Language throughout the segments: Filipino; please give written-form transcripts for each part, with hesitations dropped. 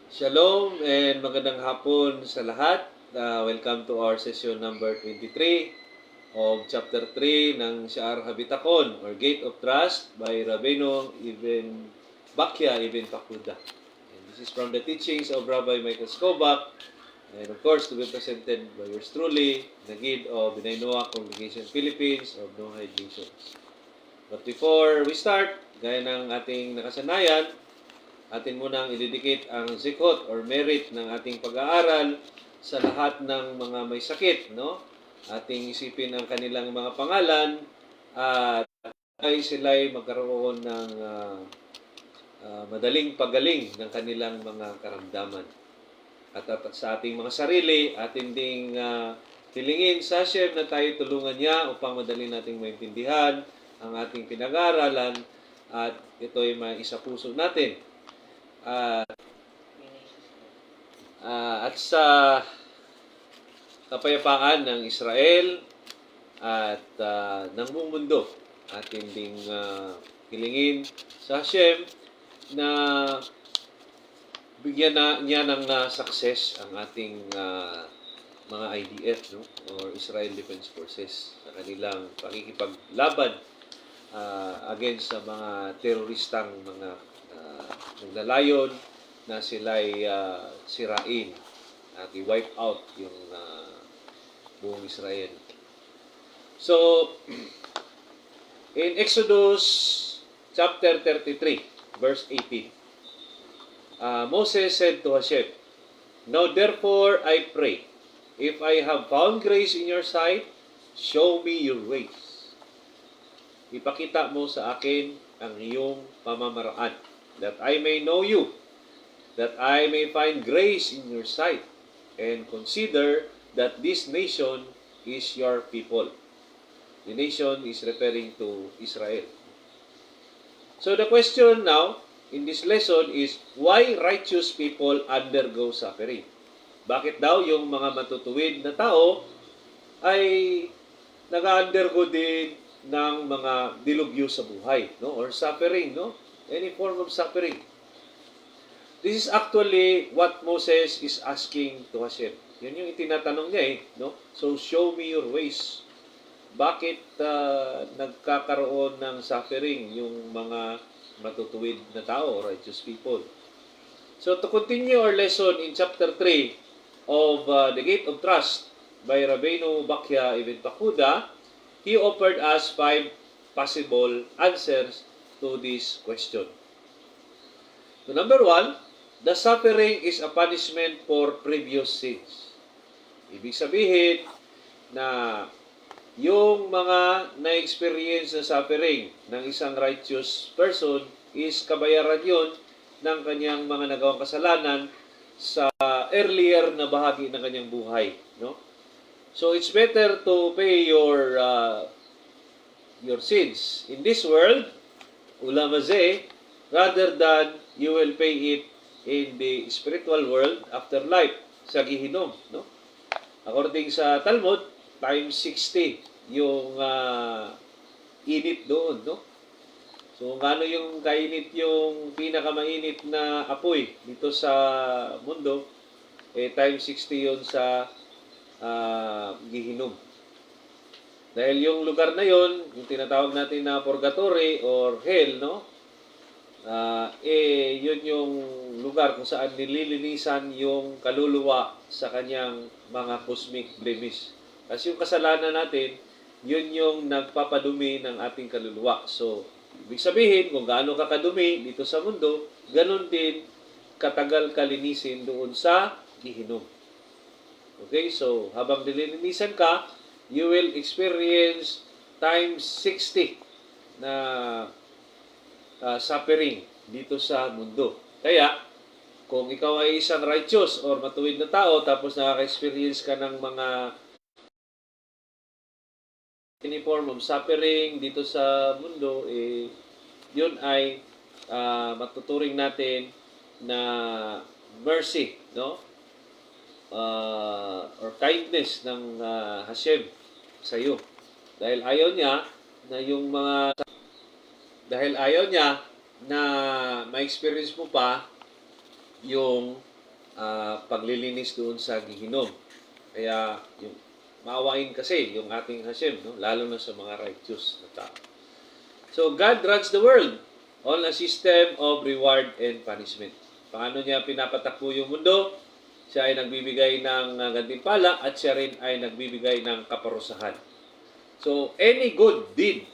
Shalom and magandang hapon sa lahat. Welcome to our session number 23 of chapter 3 ng Sha'ar Habitakon or Gate of Trust by Rabbeinu Ibn Bakya Ibn Pakuda. And this is from the teachings of Rabbi Michael Skobak and of course to be presented by yours truly, Nagid of B'nai Noah Congregation Philippines of Noahide Nations. But before we start, gaya ng ating nakasanayan, atin munang i-dedicate ang zikot or merit ng ating pag-aaral sa lahat ng mga may sakit, no? Ating isipin ang kanilang mga pangalan at ay sila'y magkaroon ng madaling pagaling ng kanilang mga karamdaman. At sa ating mga sarili, atin ding hilingin sa Hashem na tayo tulungan niya upang madali nating maintindihan ang ating pinag-aaralan at ito'y maisapuso natin. At sa kapayapaan ng Israel at ng buong mundo, atin ding hilingin sa Hashem na bigyan niya ng success ang ating mga IDF, no? Or Israel Defense Forces sa kanilang pakikipaglaban against sa mga teroristang mga naglalayon na sila'y sirain at i-wipe out yung buong Israel. So, in Exodus chapter 33, verse 18, Moses said to Hashem, "Now therefore I pray, if I have found grace in your sight, show me your ways." Ipakita mo sa akin ang iyong pamamaraan, that I may know you, that I may find grace in your sight, and consider that this nation is your people. The nation is referring to Israel. So the question now in this lesson is, why righteous people undergo suffering? Bakit daw yung mga matutuwid na tao ay nag-undergo din ng mga dilubyo sa buhay, no? Or suffering, no? Any form of suffering. This is actually what Moses is asking to Hashem. Yun yung itinatanong niya no? So, show me your ways. Bakit nagkakaroon ng suffering yung mga matutuwid na tao, righteous people? So, to continue our lesson in chapter 3 of the Gate of Trust by Rabbeinu Bakya Ibn Pakuda, he offered us 5 possible answers to this question. So number 1, the suffering is a punishment for previous sins. Ibig sabihin na yung mga na-experience na suffering ng isang righteous person is kabayaran yun ng kanyang mga nagawang kasalanan sa earlier na bahagi ng kanyang buhay, no? So it's better to pay your sins in this world, ulamaze, rather than you will pay it in the spiritual world afterlife, sa Gihinom, no? According sa Talmud, times 60 yung init doon, no? So, kung yung kainit yung pinakamainit na apoy dito sa mundo, times 60 yun sa Gihinom. Dahil yung lugar na yon, yung tinatawag natin na purgatory or hell, no? Yun yung lugar kung saan nililinisan yung kaluluwa sa kanyang mga cosmic blemish. Kasi yung kasalanan natin, yun yung nagpapadumi ng ating kaluluwa. So, ibig sabihin, kung gaano ka kadumi dito sa mundo, ganun din katagal kalinisin doon sa Gihinom. Okay, so habang nililinisan ka, you will experience times 60 na suffering dito sa mundo. Kaya, kung ikaw ay isang righteous or matuwid na tao, tapos nakaka-experience ka ng mga any form of suffering dito sa mundo, yun ay matuturing natin na mercy, no? Or kindness ng Hashem sa iyo. Dahil ayaw niya na ma-experience mo pa yung paglilinis doon sa gihinom. Kaya yung maawain kasi yung ating Hashem, no? Lalo na sa mga righteous na tao. So God runs the world on a system of reward and punishment. Paano niya pinapatakbo yung mundo? Siya ay nagbibigay ng gantimpala at siya rin ay nagbibigay ng kaparusahan. So any good deed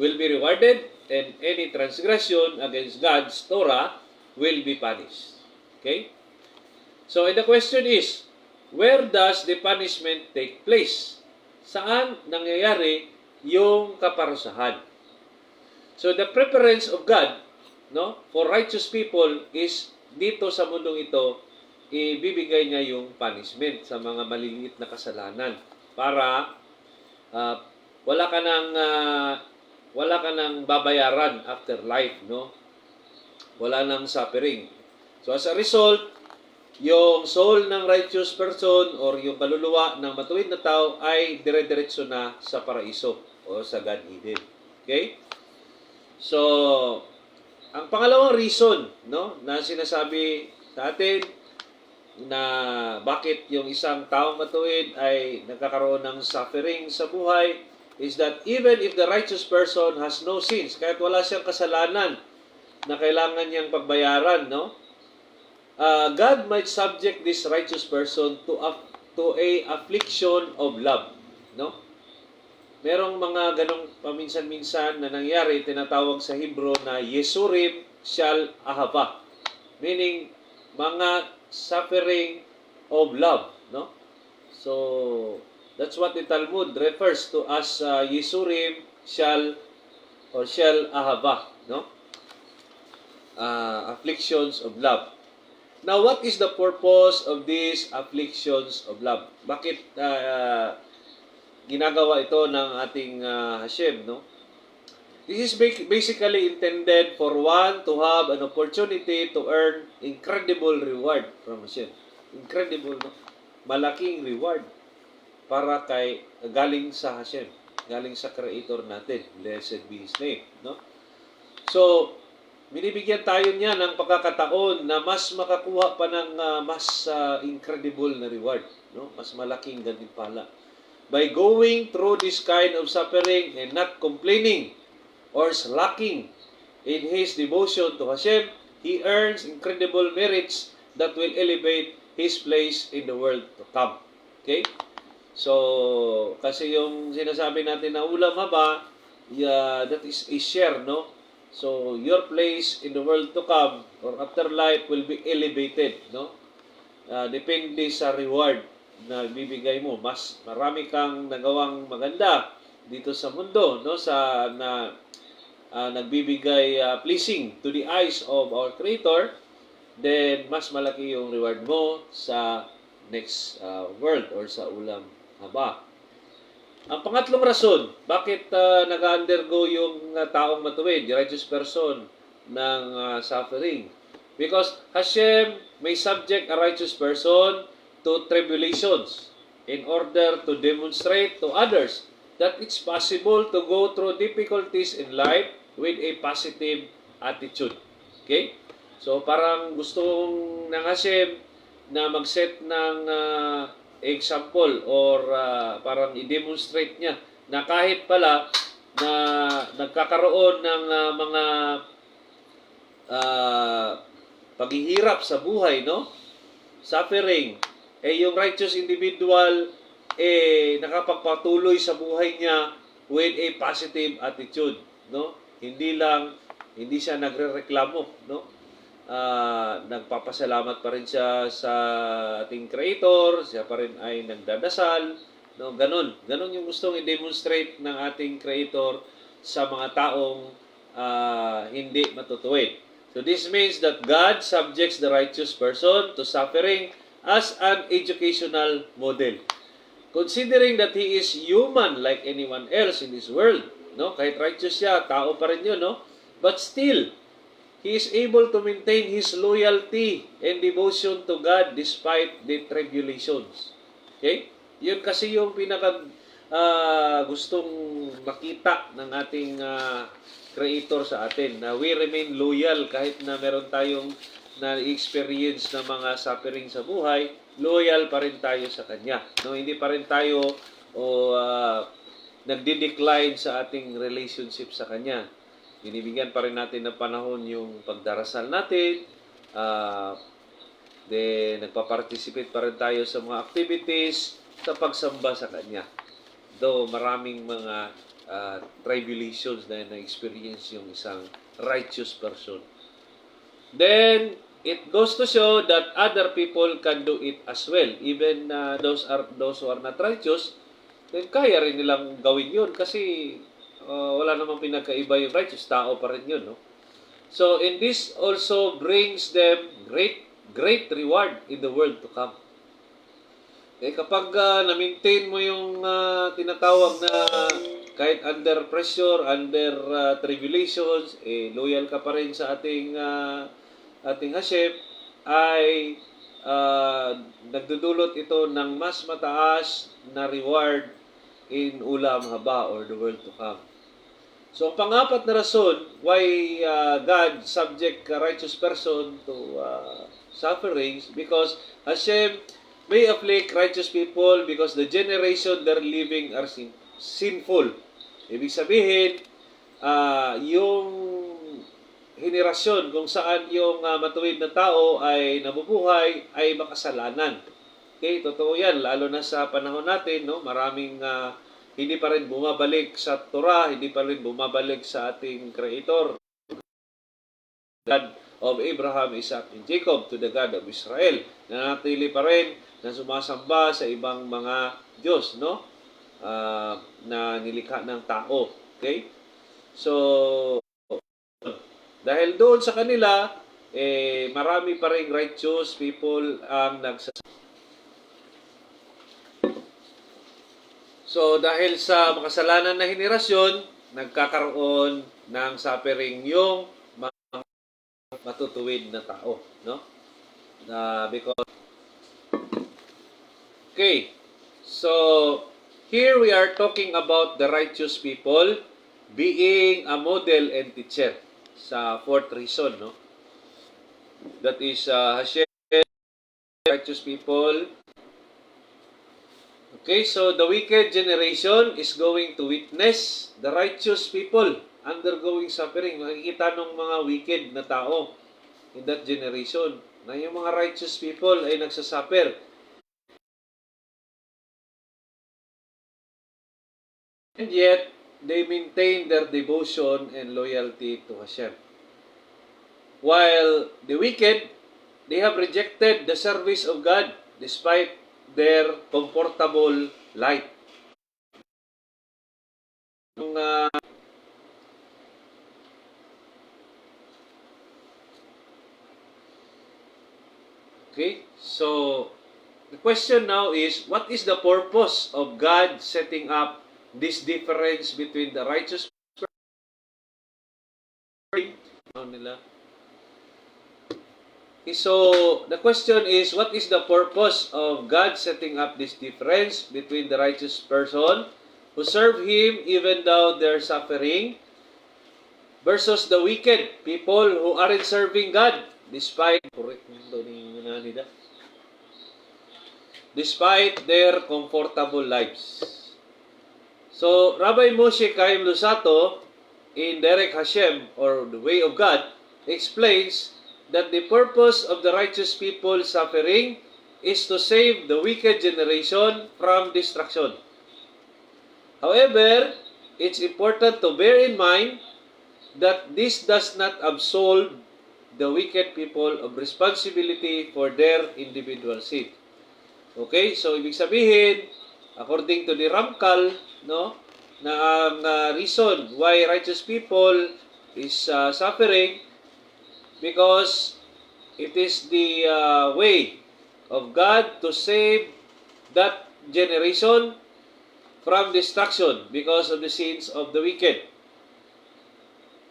will be rewarded and any transgression against God's Torah will be punished. Okay? So the question is, where does the punishment take place? Saan nangyayari yung kaparusahan? So the preference of God, no, for righteous people is dito sa mundong ito, ibibigay niya yung punishment sa mga maliliit na kasalanan para wala ka nang babayaran after life, no? Wala nang suffering. So as a result, yung soul ng righteous person or yung kaluluwa ng matuwid na tao ay dire-diretso na sa paraiso o sa God Eden. Okay? So, ang pangalawang reason, no, na sinasabi sa atin na bakit yung isang taong matuwid ay nagkakaroon ng suffering sa buhay is that even if the righteous person has no sins, kahit wala siyang kasalanan na kailangan niyang pagbayaran, no, God might subject this righteous person to a affliction of love, no? Merong mga ganong paminsan-minsan na nangyari, tinatawag sa Hebrew na Yesurim Shal Ahava, meaning mga suffering of love, no? So that's what the Talmud refers to as Yesurim Shal Ahava, no? Afflictions of love. Now, what is the purpose of these afflictions of love? Bakit ginagawa ito ng ating Hashem, no? This is basically intended for one to have an opportunity to earn incredible reward from Hashem. Incredible, no? Malaking reward para galing sa Hashem, galing sa Creator natin. Blessed be His name, no? So, binibigyan tayo niya ng pagkakataon na mas makakuha pa ng mas incredible na reward, no? Mas malaking gantimpala. By going through this kind of suffering and not complaining or slacking in his devotion to Hashem, he earns incredible merits that will elevate his place in the world to come. Okay? So, kasi yung sinasabi natin na ulam haba, that is a share, no? So, your place in the world to come or afterlife will be elevated, no? Depende sa reward na bibigay mo. Mas marami kang nagawang maganda dito sa mundo, no? Nagbibigay pleasing to the eyes of our Creator, then mas malaki yung reward mo sa next world or sa ulam haba. Ang pangatlong rason, bakit nag-undergo yung taong matuwid, the righteous person, ng suffering? Because Hashem may subject a righteous person to tribulations in order to demonstrate to others that it's possible to go through difficulties in life with a positive attitude. Okay? So, parang gustong ng Hashem na mag-set ng example or parang i-demonstrate niya na kahit pala na nagkakaroon ng mga paghihirap sa buhay, no? Suffering, yung righteous individual nakapagpatuloy sa buhay niya with a positive attitude, no? Hindi siya nagrereklamo, no? Nagpapasalamat pa rin siya sa ating Creator, siya pa rin ay nagdadasal, no? Ganun yung gustong i-demonstrate ng ating Creator sa mga taong hindi matutuwid. So this means that God subjects the righteous person to suffering as an educational model. Considering that he is human like anyone else in this world, no? Kahit righteous siya, tao pa rin yun, no? But still, he is able to maintain his loyalty and devotion to God despite the tribulations. Okay? Yun kasi yung pinaka gustong makita ng ating Creator sa atin, na we remain loyal kahit na meron tayong na experience ng mga suffering sa buhay, loyal pa rin tayo sa Kanya. No, hindi pa rin tayo nagdi-decline sa ating relationship sa Kanya. Binibigyan pa rin natin ng panahon yung pagdarasal natin. Then, nagpa-participate pa rin tayo sa mga activities sa pagsamba sa Kanya. Though maraming mga tribulations na na-experience yung isang righteous person. Then, it goes to show that other people can do it as well. Even those who are not righteous, then kaya rin nilang gawin yun kasi wala namang pinagkaiba yung righteous. Tao pa rin yun, no? So, and this also brings them great reward in the world to come. Kapag na-maintain mo yung tinatawag na kahit under pressure, under tribulations, loyal ka pa rin sa ating Hashem, ay nagdudulot ito ng mas mataas na reward in ulam haba or the world to come. So, ang pang-apat na rason why God subject a righteous person to sufferings, because Hashem may afflict righteous people because the generation they're living are sinful. Ibig sabihin, yung henerasyon kung saan yung matuwid na tao ay nabubuhay ay makasalanan. Okay, totoo yan, lalo na sa panahon natin, no? Maraming hindi pa rin bumabalik sa Torah, hindi pa rin bumabalik sa ating Creator, God of Abraham, Isaac, and Jacob, to the God of Israel. Nanatili pa rin na sumasamba sa ibang mga Diyos, no? Na nilikha ng tao. Okay? So, dahil doon sa kanila, marami pa rin righteous people ang So, dahil sa makasalanan na henerasyon, nagkakaroon ng suffering yung mga matutuwid na tao, no? Because okay. So, here we are talking about the righteous people being a model and teacher sa fourth reason, no? That is Hashem, righteous people. Okay, so the wicked generation is going to witness the righteous people undergoing suffering. Makikita ng mga wicked na tao in that generation na yung mga righteous people ay nagsasuffer. And yet, they maintain their devotion and loyalty to Hashem. While the wicked, they have rejected the service of God despite their comfortable life. Okay, so the question now is, what is the purpose of God setting up this difference between the righteous nila? So, the question is, what is the purpose of God setting up this difference between the righteous person who serve Him even though they're suffering versus the wicked people who aren't serving God despite their comfortable lives? So, Rabbi Moshe Chaim Lusato in Derek Hashem or the Way of God explains that the purpose of the righteous people suffering is to save the wicked generation from destruction. However, it's important to bear in mind that this does not absolve the wicked people of responsibility for their individual sin. Okay, so ibig sabihin, according to the Ramkal, no, na ang reason why righteous people is suffering because it is the way of God to save that generation from destruction because of the sins of the wicked.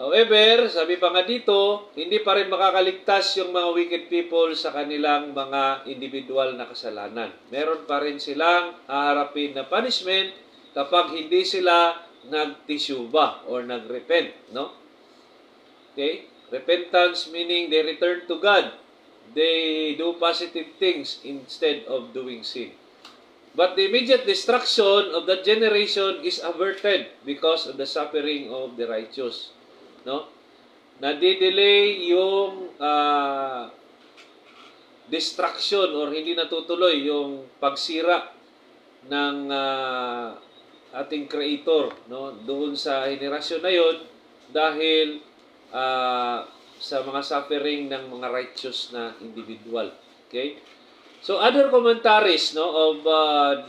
However, sabi pa nga dito, hindi pa rin makakaligtas yung mga wicked people sa kanilang mga individual na kasalanan. Meron pa rin silang haharapin na punishment kapag hindi sila nagtisyuba or nagrepent, no? Okay? Repentance meaning they return to God they do positive things instead of doing sin. But the immediate destruction of that generation is averted because of the suffering of the righteous. No? Nadidelay yung destruction or hindi natutuloy yung pagsira ng ating Creator, no, doon sa henerasyon na yon dahil sa mga suffering ng mga righteous na individual. Okay? So other commentaries, no, of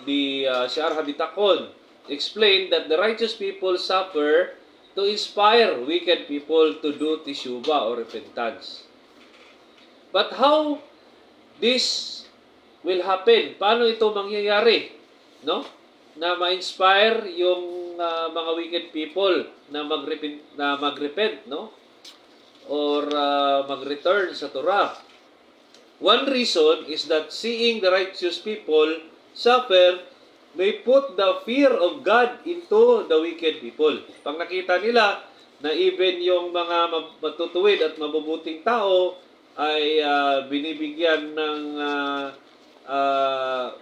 the Sha'ar Habitakon explain that the righteous people suffer to inspire wicked people to do teshuvah or repentance. But how this will happen? Paano ito mangyayari? No? Na ma-inspire yung mga wicked people na mag-repent, no? Or mag-return sa Torah. One reason is that seeing the righteous people suffer may put the fear of God into the wicked people. Pag nakita nila na even yung mga matutuwid at mabubuting tao ay binibigyan ng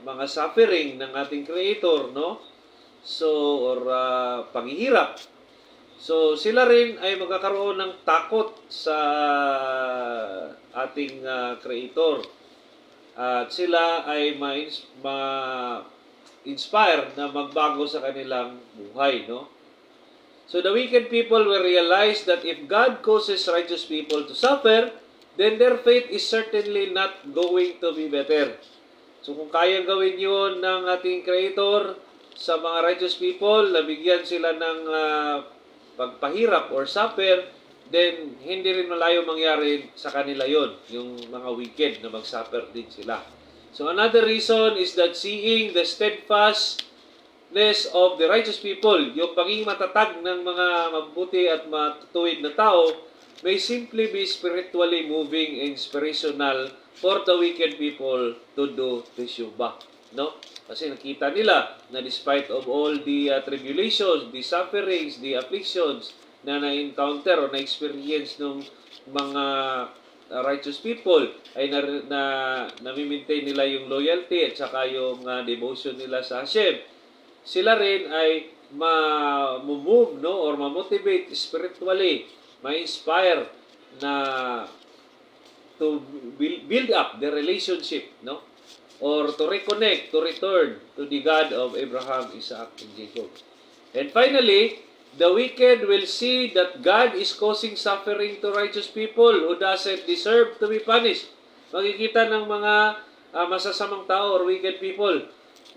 mga suffering ng ating Creator, no? So, or paghihirap. So, sila rin ay magkakaroon ng takot sa ating Creator. At sila ay ma-inspire na magbago sa kanilang buhay, no? So, the wicked people will realize that if God causes righteous people to suffer, then their fate is certainly not going to be better. So kung kayang gawin yun ng ating Creator sa mga righteous people, nabigyan sila ng pagpahirap or suffer, then hindi rin malayo mangyari sa kanila yon, yung mga wicked na mag-suffer din sila. So another reason is that seeing the steadfastness of the righteous people, yung pagiging matatag ng mga mabuti at matutuwid na tao, may simply be spiritually moving and inspirational for the wicked people to do teshuvah. No? Kasi nakita nila na despite of all the tribulations, the sufferings, the afflictions na na-encounter o na-experience ng mga righteous people, ay nami-maintain nila yung loyalty at saka yung devotion nila sa Hashem. Sila rin ay ma-move, no, or ma-motivate spiritually, ma-inspire na to build up the relationship, no, or to reconnect, to return to the God of Abraham, Isaac, and Jacob. And finally, the wicked will see that God is causing suffering to righteous people who doesn't deserve to be punished. Makikita ng mga masasamang tao or wicked people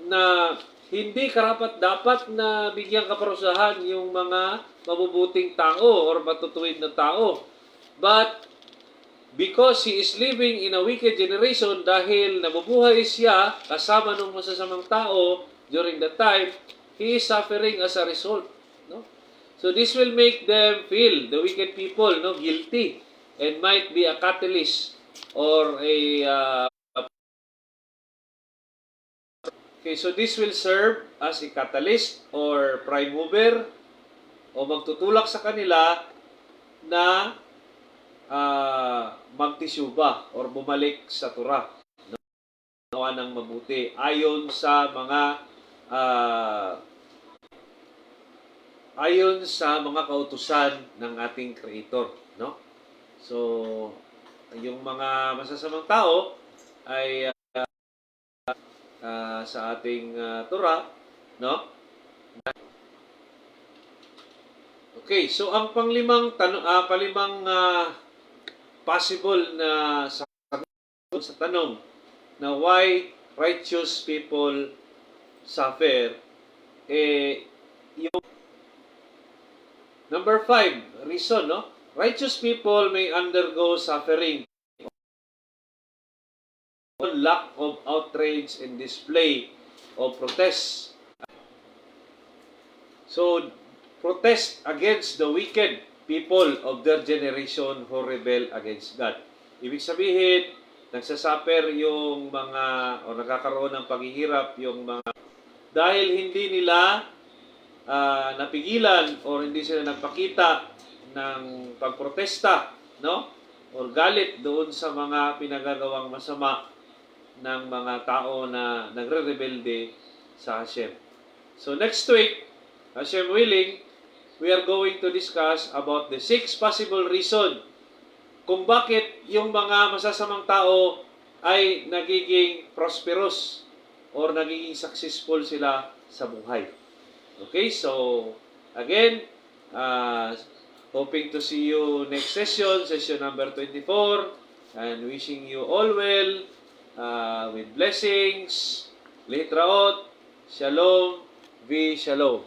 na hindi karapat-dapat na bigyang kaparusahan yung mga mabubuting tao or matutuwid na tao. But because he is living in a wicked generation, dahil nabubuhay siya kasama ng masasamang tao during that time, he is suffering as a result. No? So this will make them feel, the wicked people, no, guilty, and might be a catalyst or a okay, so this will serve as a catalyst or prime mover o magtutulak sa kanila na magteshuvah or bumalik sa Torah, no? Gawa ng mabuti ayon sa mga kautusan ng ating Creator, no? So yung mga masasamang tao ay sa ating Torah, no? Okay, so ang panglimang possible na sagot sa tanong na why righteous people suffer, yung number 5 reason, no? Righteous people may undergo suffering on lack of outrage and display of protest. So, protest against the wicked people of their generation who rebel against God. Ibig sabihin, nagsasuffer yung mga, o nagkakaroon ng paghihirap yung mga, dahil hindi nila napigilan o hindi sila nagpakita ng pagprotesta, no? or galit doon sa mga pinagagawang masama ng mga tao na nagre-rebelde sa Hashem. So next week, Hashem willing, we are going to discuss about the 6 possible reason kung bakit yung mga masasamang tao ay nagiging prosperous or nagiging successful sila sa buhay. Okay, so again, hoping to see you next session number 24, and wishing you all well, with blessings, litraot, shalom, shalom.